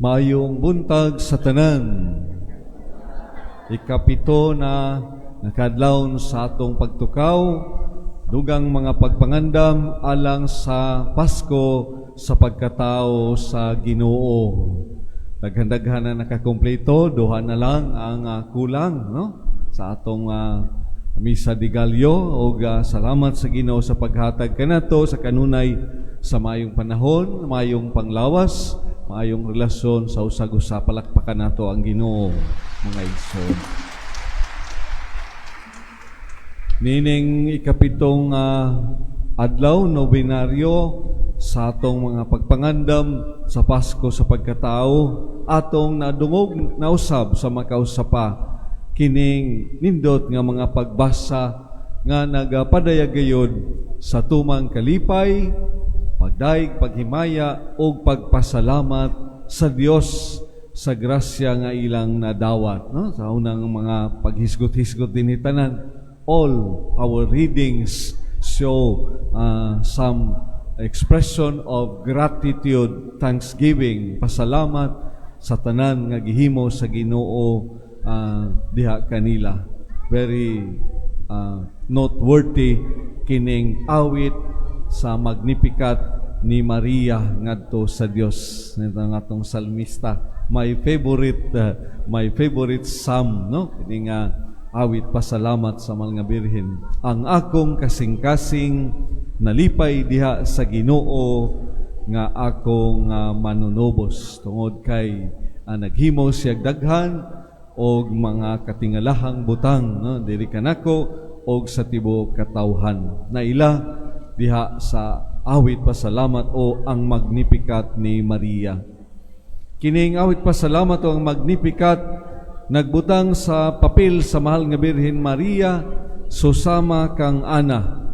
Maayong buntag sa tanan. Ikapito na nakadlawon sa atong pagtukaw, dugang mga pagpangandam alang sa Pasko sa pagkatao sa Ginoo. Daghan-daghan na nakakumpleto, duha na lang ang kulang, no? Sa atong Misa de Gallo o salamat sa Ginoo sa paghatag kanato sa kanunay sa maayong panahon, maayong panglawas, maayong relasyon sa usag-usa. Palakpakan nato ang Ginoo, mga igsoon. Nining ikapitong adlaw nobinaryo sa atong mga pagpangandam sa Pasko sa pagkatao, atong nadungog nausab sa makausapa kining nindot nga mga pagbasa nga nagapadayag gayud sa tumang kalipay, pagdaig, paghimaya o pagpasalamat sa Dios sa grasya nga ilang nadawat, no? Sa unang mga paghisgot-hisgot din tanan, all our readings show some expression of gratitude, thanksgiving, pasalamat sa tanan nga gihimo sa Ginoo diha kanila. Very noteworthy kining awit sa Magnificat ni Maria ngadto sa Dios. Nito ang atong salmista, my favorite psalm, no? Kining awit pasalamat sa mga birhen. Ang akong kasing-kasing nalipay diha sa Ginoo nga akong manunubos tungod kay naghimo siya daghan og mga katingalahang butang, no? Diri kanako og sa tibuok katawhan. Naila diha sa awit pasalamat o ang Magnificat ni Maria. Kining awit pasalamat o ang Magnificat nagbutang sa papel sa mahal nga Birhen Maria susama kang ana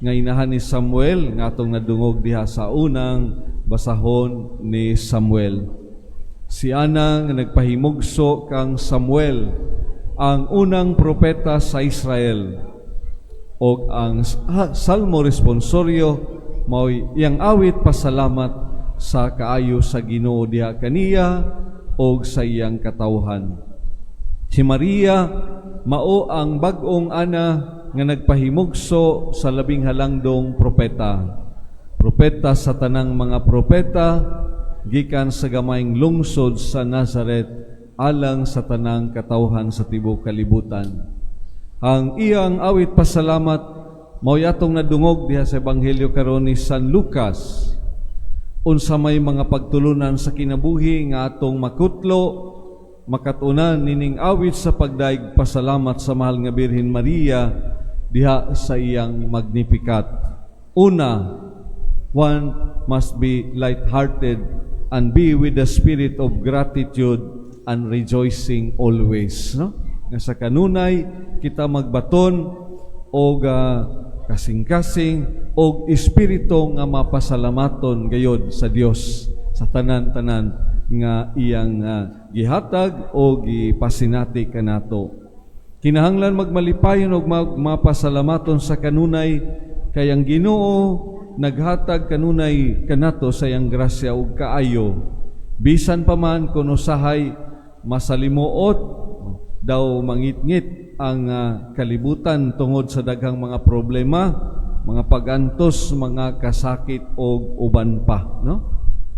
nga inahan ni Samuel nga atong nadungog diha sa unang basahon ni Samuel. Si Ana nga nagpahimugso kang Samuel, ang unang propeta sa Israel. O ang salmo responsorio mao'y iyang awit pasalamat sa kaayo sa Ginoo diha kaniya o sa iyang katawhan. Si Maria mao ang bag-ong ana nga nagpahimugso sa labing halangdong propeta. Propeta sa tanang mga propeta gikan sa gamayng lungsod sa Nazareth alang sa tanang katawhan sa tibuok kalibutan. Ang iyang awit pasalamat mao'y atong nadungog diha sa Ebanghelyo karon ni San Lucas. Unsa may mga pagtulunan sa kinabuhi nga atong makutlo, makatunan nining awit sa pagdaig pasalamat sa mahal nga Birhen Maria diha sa iyang Magnificat. Una, one must be light-hearted and be with the spirit of gratitude and rejoicing always, no? Nga sa kanunay kita magbaton og kasing-kasing og espiritu nga mapasalamaton gayod sa Dios sa tanan-tanan nga iyang gihatag o gipasinati kanato. Kinahanglan magmalipayon og mapasalamaton sa kanunay kay ang Ginoo naghatag kanunay kanato sa iyang grasya ug kaayo. Bisan pa man kuno usahay masalimuot daw mangitngit ang kalibutan tungod sa daghang mga problema, mga pagantos, mga kasakit og uban pa, no?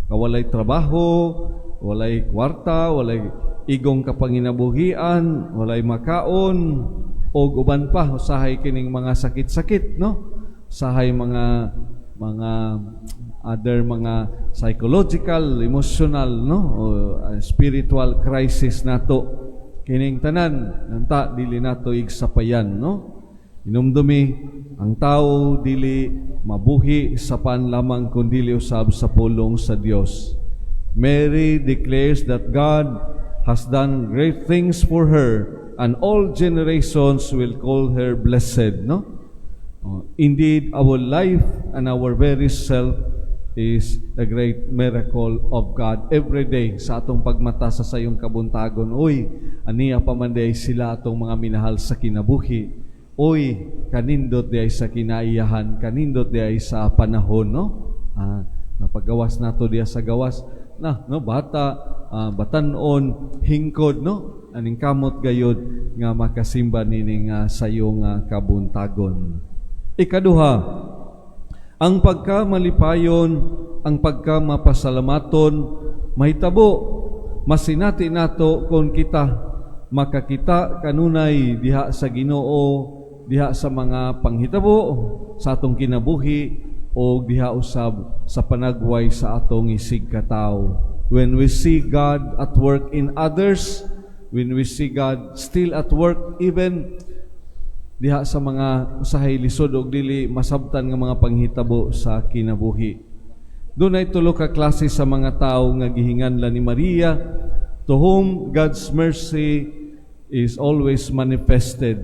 Kawalay trabaho, walay kwarta, walay igong kapanginabuhian, walay makaon og uban pa usahay kining mga sakit-sakit, no? Usahay mga other mga psychological, emotional, no? O spiritual crisis nato. Kining tanan nanta dili nato igsapayan, no? Inumdumi ang tao dili mabuhi sa panlamang kundi usab sa pulong sa Dios. Mary declares that God has done great things for her and all generations will call her blessed, no? Indeed, our life and our very self is a great miracle of God. Every day, sa atong pagmata sa sayong kabuntagon, uy, aniya pamanday sila atong mga minahal sa kinabuhi. Uy, kanindot di ay sa kinaiyahan, kanindot di ay sa panahon, no? Napagawas nato diya sa gawas. No, bata, batan-on hingkod no aning kamot gayod nga makasimba nining sayo nga kabuntagon. Ikaduha, ang pagkamalipayon, ang pagkamapasalamaton mahitabo masinati nato kung kita makakita kanunay diha sa Ginoo, diha sa mga panghitabo sa atong kinabuhi o diha usab sa panagway sa atong isig katawo. When we see God at work in others, when we see God still at work even diha sa mga usahay lisod og dili masabtan nga mga panghitabo sa kinabuhi. Dunay tulo ka klase sa mga tao nga gihinganlan ni Maria, to whom God's mercy is always manifested.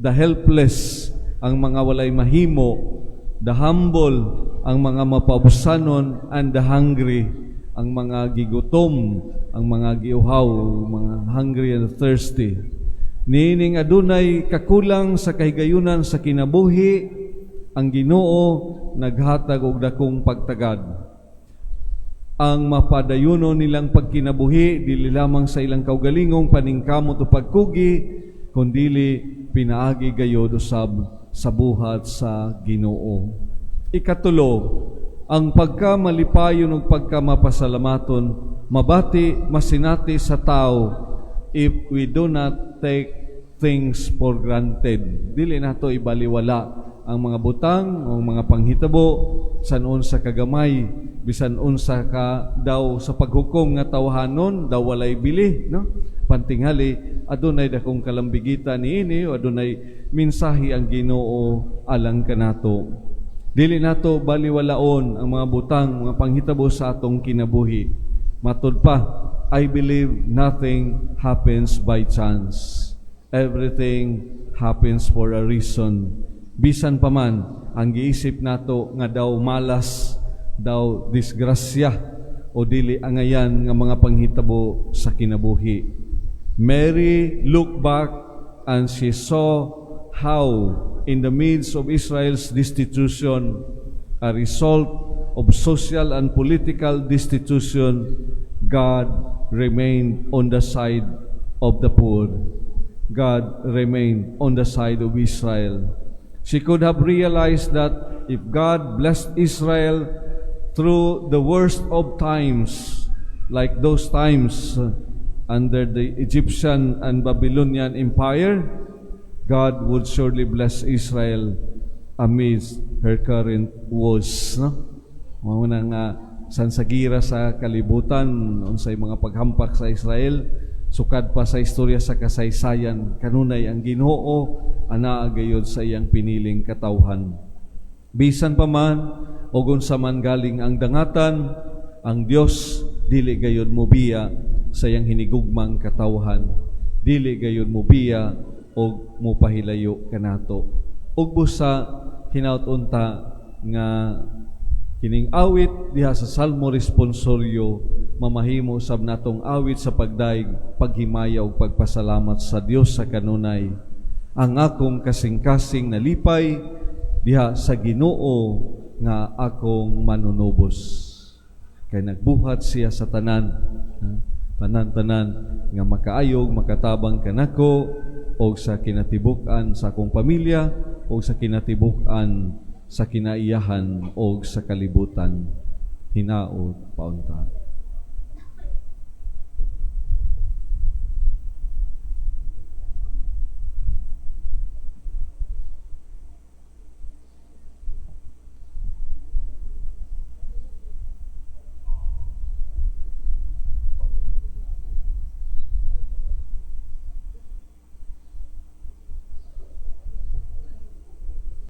The helpless, ang mga walay mahimo; the humble, ang mga mapabusanon; and the hungry, ang mga gigutom, ang mga giuhaw, mga hungry and thirsty. Nining adunay kakulang sa kahigayunan sa kinabuhi, ang Ginoo naghatag og dakong pagtagad. Ang mapadayuno nilang pagkinabuhi dili lamang sa ilang kaugalingong paningkamot o pagkugi, kundili pinaagi gayud usab sa buhat sa Ginoo. Ikatulo, ang pagkamalipayon ug pagkamapasalamaton mabati masinati sa tao if we do not take things for granted. Dili nato ibaliwala ang mga butang o mga panghitabo san unsa kagamay, bisan unsa ka daw sa paghukom nga tawhanon daw walay bili, no? Pantingali adunay dakong kalambigita niini o adunay mensahe ang Ginoo alang kanato. Dili nato baliwalaon ang mga butang, mga panghitabo sa atong kinabuhi. Matud pa, I believe nothing happens by chance. Everything happens for a reason. Bisan pa man ang giisip nato nga daw malas, daw disgrasya o dili angayan nga mga panghitabo sa kinabuhi. Mary looked back and she saw how in the midst of Israel's destitution, a result of social and political destitution, God remained on the side of the poor. God remained on the side of Israel. She could have realized that if God blessed Israel through the worst of times, like those times under the Egyptian and Babylonian Empire, God would surely bless Israel amidst her current woes. No? Mga nga sansagira sa kalibutan, unsay mga paghampak sa Israel, sukad pa sa istorya sa kasaysayan, kanunay ang Ginoo anaa gayud sa iyang piniling katawhan. Bisan pa man o unsa man galing ang dangatan, ang Dios dili gayud mobiya sa iyang hinigugmang katawhan. Dili gayud mobiya og mopahilayo kanato. Ug busa hinaut-unta nga kining awit diha sa Salmo Responsorio mamahimo sab natong awit sa pagdaig, paghimaya ug pagpasalamat sa Dios sa kanunay. Ang akong kasing-kasing nalipay diha sa Ginoo nga akong manunubos. Kay nagbuhat siya sa tanan, tanan nga makaayog, makatabang kanako o sa kinatibuk-an sa akong pamilya o sa kinatibuk-an sa kinaiyahan o sa kalibutan. Hinaot paunta.